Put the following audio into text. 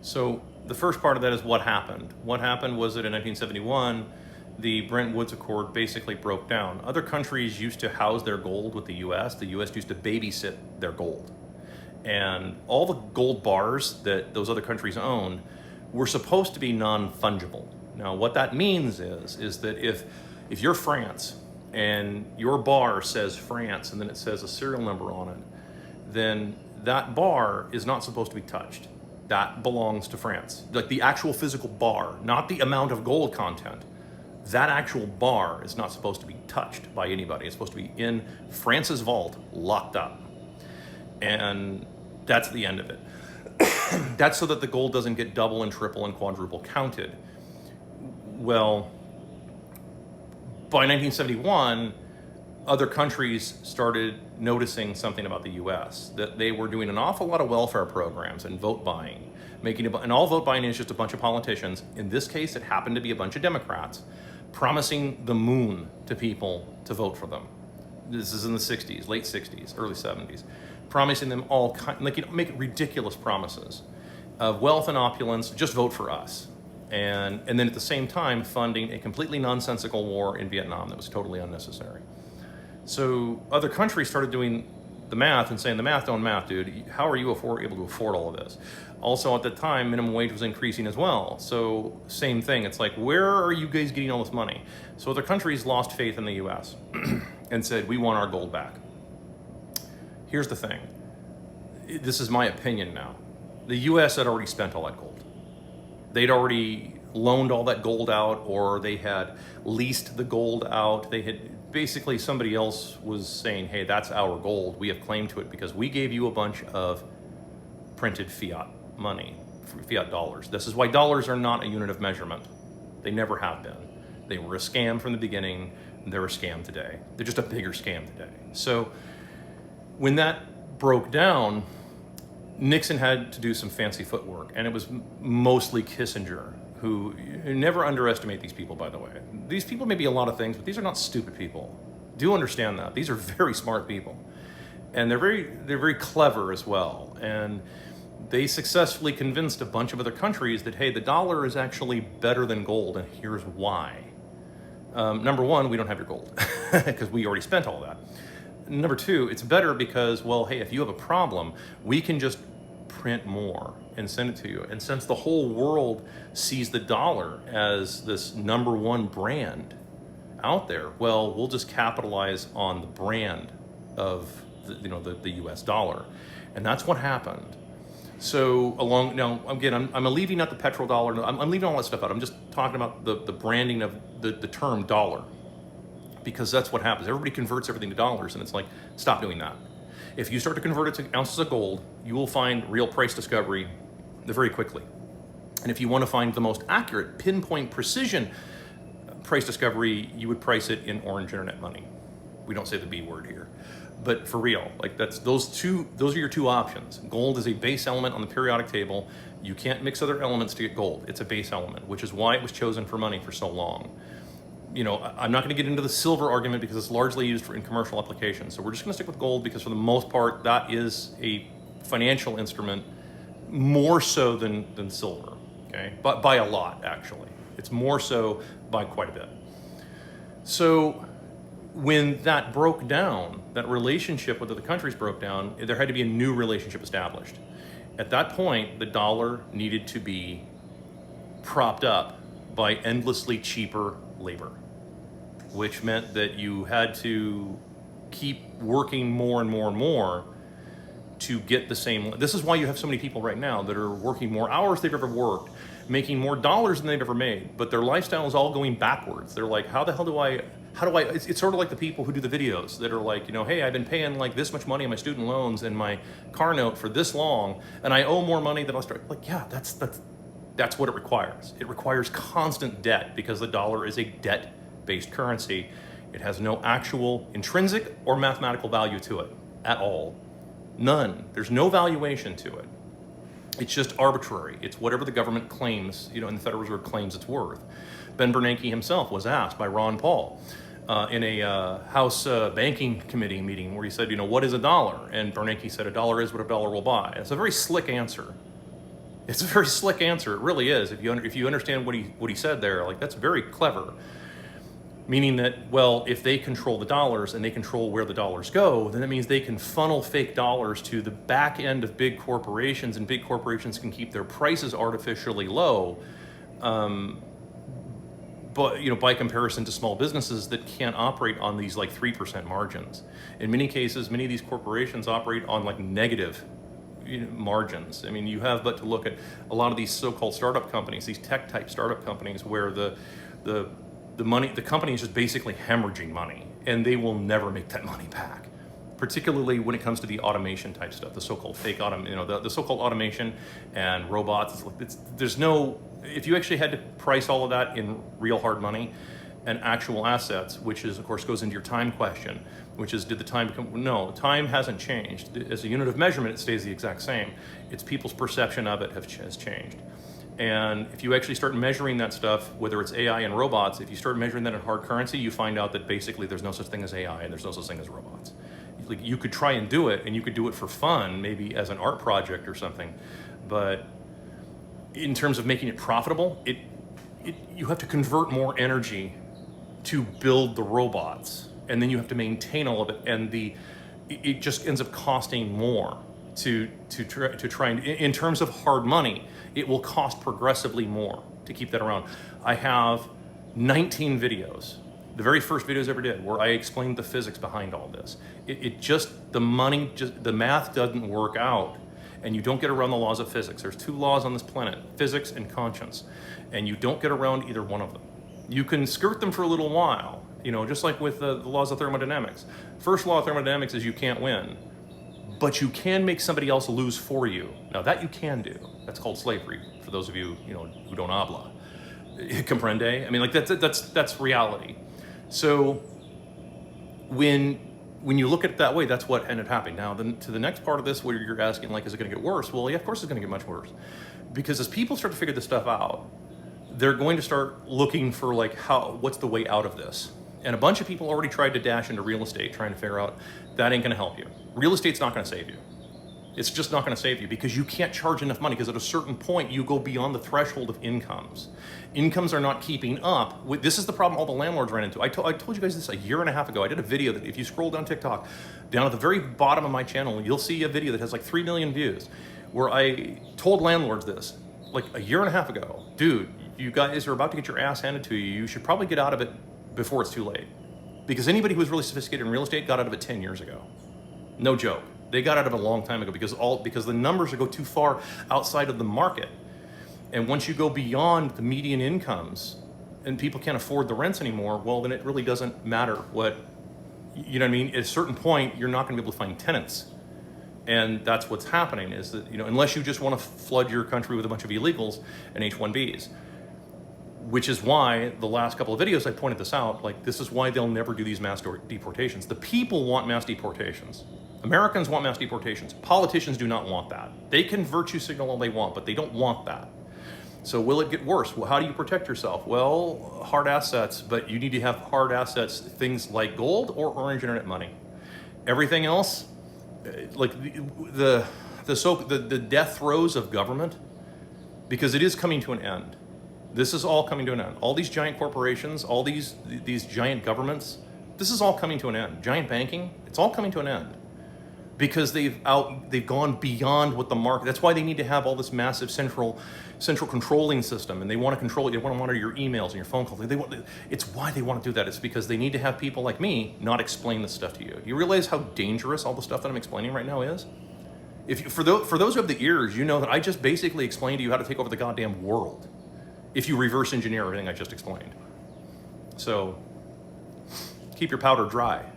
So the first part of that is what happened. What happened was that in 1971, the Bretton Woods Accord basically broke down. Other countries used to house their gold with the US. The US used to babysit their gold. And all the gold bars that those other countries owned were supposed to be non-fungible. Now, what that means is that if you're France and your bar says France and then it says a serial number on it, then that bar is not supposed to be touched. That belongs to France. Like the actual physical bar, not the amount of gold content. That actual bar is not supposed to be touched by anybody. It's supposed to be in France's vault, locked up. And that's the end of it. That's so that the gold doesn't get double and triple and quadruple counted. Well, by 1971, other countries started noticing something about the US, that they were doing an awful lot of welfare programs and vote buying, and all vote buying is just a bunch of politicians. In this case, it happened to be a bunch of Democrats promising the moon to people to vote for them. This is in the 60s, late 60s, early 70s, promising them all make ridiculous promises of wealth and opulence, just vote for us. And then at the same time funding a completely nonsensical war in Vietnam that was totally unnecessary. So other countries started doing the math and saying, the math don't math, dude. How are you able to afford all of this? Also at the time, minimum wage was increasing as well. So same thing, it's like, where are you guys getting all this money? So other countries lost faith in the US and said, we want our gold back. Here's the thing, this is my opinion now. The US had already spent all that gold. They'd already loaned all that gold out, or they had leased the gold out. They had basically, somebody else was saying, hey, that's our gold. We have claim to it because we gave you a bunch of printed fiat money, fiat dollars. This is why dollars are not a unit of measurement. They never have been. They were a scam from the beginning. They're a scam today. They're just a bigger scam today. So when that broke down, Nixon had to do some fancy footwork, and it was mostly Kissinger, who, never underestimate these people, by the way. These people may be a lot of things, but these are not stupid people. Do understand that. These are very smart people. And they're very clever as well. And they successfully convinced a bunch of other countries that, hey, the dollar is actually better than gold, and here's why. Number one, we don't have your gold, because we already spent all that. Number two, it's better because, well, hey, if you have a problem, we can just print more and send it to you. And since the whole world sees the dollar as this #1 brand out there, well, we'll just capitalize on the brand of the US dollar. And that's what happened. So now, again, I'm leaving out the petrodollar. I'm leaving all that stuff out. I'm just talking about the branding of the term dollar, because that's what happens. Everybody converts everything to dollars, and it's like, stop doing that. If you start to convert it to ounces of gold, you will find real price discovery very quickly. And if you want to find the most accurate, pinpoint, precision price discovery, you would price it in orange internet money. We don't say the B word here, but for real, like those are your two options. Gold is a base element on the periodic table. You can't mix other elements to get gold. It's a base element, which is why it was chosen for money for so long. I'm not going to get into the silver argument because it's largely used in commercial applications. So we're just going to stick with gold because for the most part, that is a financial instrument more so than silver, okay? But by a lot, actually. It's more so by quite a bit. So when that broke down, that relationship with the countries broke down, there had to be a new relationship established. At that point, the dollar needed to be propped up by endlessly cheaper labor, which meant that you had to keep working more and more and more to get the same. This is why you have so many people right now that are working more hours they've ever worked, making more dollars than they've ever made, but their lifestyle is all going backwards. They're like, how do I, it's sort of like the people who do the videos that are like, hey, I've been paying like this much money on my student loans and my car note for this long, and I owe more money than I'll start. Like, yeah, that's what it requires. It requires constant debt because the dollar is a debt-based currency. It has no actual intrinsic or mathematical value to it at all. None. There's no valuation to it. It's just arbitrary. It's whatever the government claims, and the Federal Reserve claims it's worth. Ben Bernanke himself was asked by Ron Paul in a House Banking Committee meeting where he said, what is a dollar? And Bernanke said, a dollar is what a dollar will buy. It's a very slick answer. It's a very slick answer. It really is. If you understand what he said there, like that's very clever. Meaning that, well, if they control the dollars and they control where the dollars go, then that means they can funnel fake dollars to the back end of big corporations, and big corporations can keep their prices artificially low. But by comparison to small businesses that can't operate on these like 3% margins. In many cases, many of these corporations operate on like negative margins. I mean, you have but to look at a lot of these so-called startup companies, these tech-type startup companies, where the company is just basically hemorrhaging money, and they will never make that money back. Particularly when it comes to the automation type stuff, the so-called fake the so-called automation and robots. There's no. If you actually had to price all of that in real hard money and actual assets, which is of course goes into your time question, which is did the time become? No, time hasn't changed. As a unit of measurement, it stays the exact same. It's people's perception of it has changed. And if you actually start measuring that stuff, whether it's AI and robots, if you start measuring that in hard currency, you find out that basically there's no such thing as AI and there's no such thing as robots. Like, you could try and do it, and you could do it for fun, maybe as an art project or something, but in terms of making it profitable, you have to convert more energy to build the robots, and then you have to maintain all of it, and it just ends up costing more to try and, in terms of hard money, it will cost progressively more to keep that around. I have 19 videos, the very first videos I ever did, where I explained the physics behind all this. The math doesn't work out, and you don't get around the laws of physics. There's two laws on this planet, physics and conscience, and you don't get around either one of them. You can skirt them for a little while, just like with the laws of thermodynamics. First law of thermodynamics is you can't win, but you can make somebody else lose for you. Now that you can do. That's called slavery, for those of you, who don't habla. Comprende? I mean, like that's reality. So when you look at it that way, that's what ended up happening. Now, then to the next part of this, where you're asking, like, is it going to get worse? Well, yeah, of course it's going to get much worse, because as people start to figure this stuff out, they're going to start looking for like what's the way out of this. And a bunch of people already tried to dash into real estate, trying to figure out that ain't going to help you. Real estate's not going to save you. It's just not going to save you, because you can't charge enough money, because at a certain point you go beyond the threshold of incomes. Incomes are not keeping up. This is the problem all the landlords ran into. I told you guys this a year and a half ago. I did a video that if you scroll down TikTok, down at the very bottom of my channel, you'll see a video that has like 3 million views, where I told landlords this like a year and a half ago. Dude, you guys are about to get your ass handed to you. You should probably get out of it before it's too late. Because anybody who was really sophisticated in real estate got out of it 10 years ago. No joke. They got out of it a long time ago, because the numbers go too far outside of the market. And once you go beyond the median incomes and people can't afford the rents anymore, well, then it really doesn't matter what, you know what I mean? At a certain point, you're not going to be able to find tenants. And that's what's happening, is that, unless you just want to flood your country with a bunch of illegals and H-1Bs, which is why the last couple of videos I pointed this out, like, this is why they'll never do these mass deportations. The people want mass deportations. Americans want mass deportations. Politicians do not want that. They can virtue signal all they want, but they don't want that. So will it get worse? Well, how do you protect yourself? Well, hard assets, but you need to have hard assets, things like gold or orange internet money. Everything else, like the death throes of government, because it is coming to an end. This is all coming to an end. All these giant corporations, all these giant governments, this is all coming to an end. Giant banking, it's all coming to an end. Because they've gone beyond what the market. That's why they need to have all this massive central controlling system, and they want to control it. They want to monitor your emails and your phone calls. It's why they want to do that. It's because they need to have people like me not explain this stuff to you. You realize how dangerous all the stuff that I'm explaining right now is? For those who have the ears, you know that I just basically explained to you how to take over the goddamn world, if you reverse engineer everything I just explained. So keep your powder dry.